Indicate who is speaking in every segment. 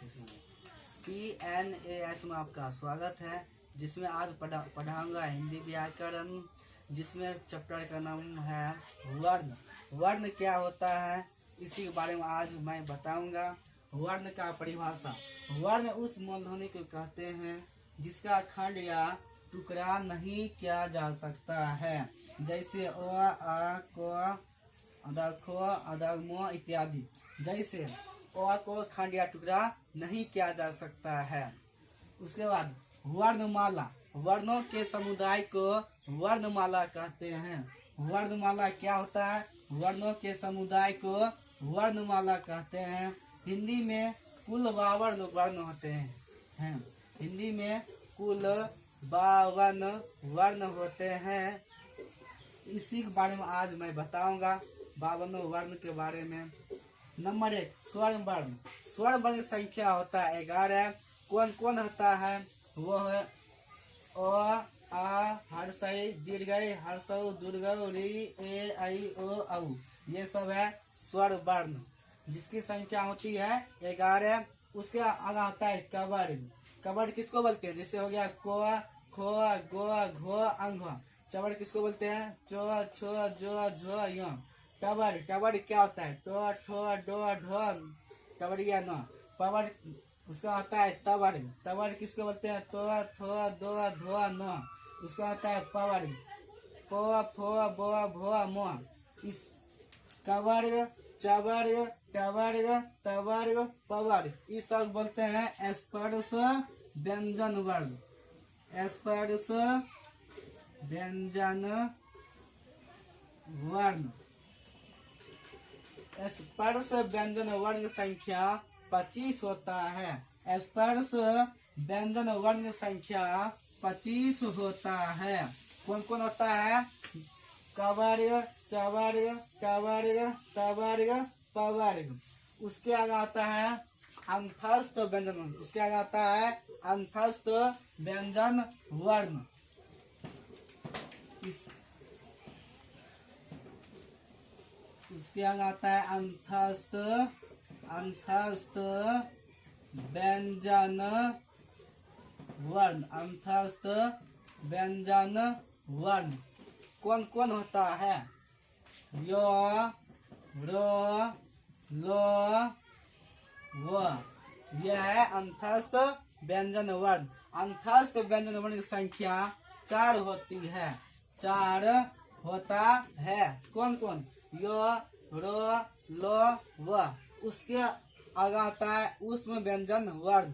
Speaker 1: PNAS में आपका स्वागत है, जिसमें आज पढ़ाऊंगा हिंदी व्याकरण, जिसमें चैप्टर का नाम है वर्ण। वर्ण क्या होता है, इसी के बारे में आज मैं बताऊंगा। वर्ण का परिभाषा। वर्ण उस मूलध्वनि को कहते हैं जिसका खंड या टुकड़ा नहीं किया जा सकता है, जैसे अ, आ, क, अदा, ख, अदा, म इत्यादि। जैसे अ को खंड या टुकड़ा नहीं किया जा सकता है। उसके बाद वर्णमाला। वर्णों के समुदाय को वर्णमाला कहते हैं। वर्णमाला क्या होता है? वर्णों के समुदाय को वर्णमाला कहते हैं। हिंदी में कुल 52 वर्ण होते हैं। हिंदी में कुल 52 वर्ण होते हैं। इसी के बारे में आज मैं बताऊंगा, 52 वर्ण के बारे में। नंबर 1, स्वर्ण वर्ण। स्वर्ण वर्ण की संख्या होता है 11। कौन कौन होता है? वो है अ, आ, हर्षई, दीर्घई, हर्षौ, दुर्गौ, री, ए, ऐ, ओ, औ। ये सब है स्वर्ण वर्ण, जिसकी संख्या होती है 11। उसके आगे होता है कवर्ग। कवर्ग किसको बोलते हैं? जैसे हो गया को, खो, गो, घो, अंग। चवर्ग किसको बोलते हैं? चो, छो, जो, झो, यो। टवर्ग। टवर्ग क्या होता है? टो, ठो, डो, ढो, टवर्ग या न। पवर्ग उसका होता है तवर्ग। तवर्ग किसको बोलते हैं? तो, थो, दो, धो, न। उसका होता है पवर्ग। पो, फो, बो, भो, मो। इस कवर्ग, चवर्ग, टवर्ग, तवर्ग, पवर्ग, ये सब बोलते हैं स्पर्श व्यंजन वर्ण। स्पर्श व्यंजन वर्ण। स्पर्श व्यंजन वर्ण की संख्या 25 होता है। स्पर्श व्यंजन वर्ण की संख्या 25 होता है। कौन कौन होता है? कवर्ग, चवर्ग, टवर्ग, तवर्ग, पवर्ग। उसके आगे आता है अंतस्थ व्यंजन वर्ण। उसके आगे आता है अंतस्थ व्यंजन वर्ण। उसके आगे आता है अंतस्थ व्यंजन वर्ण। अंतस्थ व्यंजन वर्ण कौन कौन होता है? यो, रो, लो, व। यह है अंतस्थ व्यंजन वर्ण। अंतस्थ व्यंजन वर्ण की संख्या 4 होती है। 4 होता है। कौन कौन? यो, रो, लो, व। उसके आगे आता है ऊष्म व्यंजन वर्ण।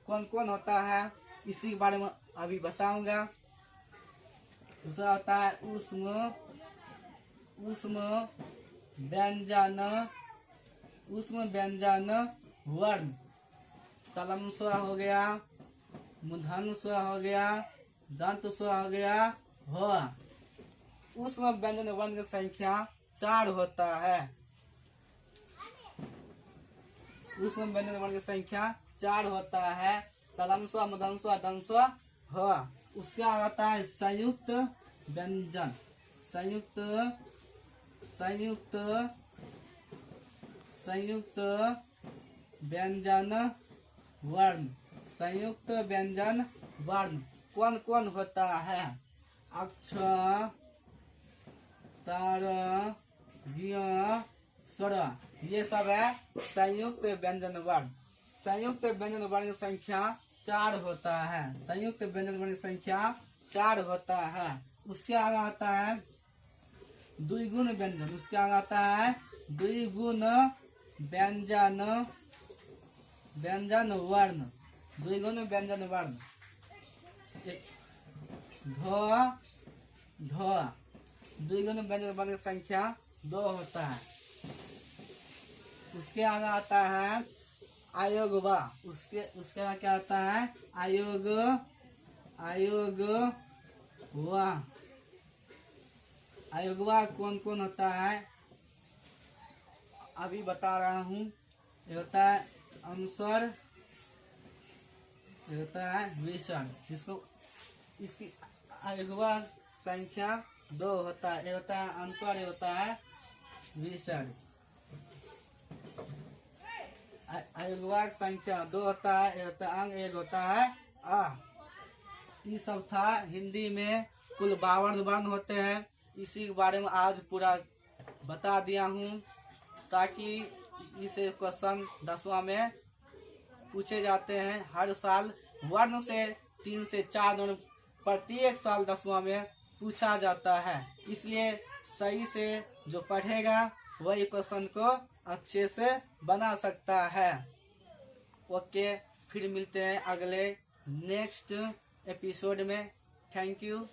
Speaker 1: कौन कौन होता है, इसी के बारे में अभी बताऊंगा। दूसरा होता है ऊष्म व्यंजन वर्ण। तलम स्व हो गया, मूर्धन्य स्व हो गया, दंत स्व हो गया, हो। ऊष्म व्यंजन वर्ण की संख्या 4 होता है। ऊष्म व्यंजन वर्ण की संख्या 4 होता है। तलम स्व, मूर्धन्य स्व, दंत स्व, हो। उसके आगे आता है संयुक्त व्यंजन। संयुक्त व्यंजन वर्ण। संयुक्त व्यंजन वर्ण कौन कौन होता है? अक्ष, तार, ज्ञ, स्वर। ये सब है संयुक्त व्यंजन वर्ण। संयुक्त व्यंजन वर्ण की संख्या 4 होता है। संयुक्त व्यंजन वर्ण की संख्या 4 होता है। उसके आगे आता है द्विगुण व्यंजन। उसके आगे आता है द्विगुण व्यंजन वर्ण। द्विगुण व्यंजन वर्ण। ढ, ढ। द्विगुण व्यंजन वर्ण की संख्या 2 होता है। उसके आगे आता है आयोगवा। उसके आगे क्या आता है? आयोगवा कौन कौन होता है, अभी बता रहा हूँ। ये होता है अनुस्वर, ये होता है विसर्ग। इसकी आयोगवा संख्या 2 होता है। ये होता है अनुस्वर, ये होता है विसर्ग। अयुग्मक संख्या 2 होता है, एक होता है अंग, एक होता है आ। ये सब था हिंदी में। कुल 52 वर्ण होते हैं। इसी के बारे में आज पूरा बता दिया हूँ, ताकि इसे क्वेश्चन 10वां में पूछे जाते हैं हर साल। वर्ण से 3 से 4 वर्ण प्रत्येक साल 10वां में पूछा जाता है। इसलिए सही से जो पढ़ेगा वही क्वेश्चन को अच्छे से बना सकता है। ओके, फिर मिलते हैं अगले नेक्स्ट एपिसोड में। Thank you.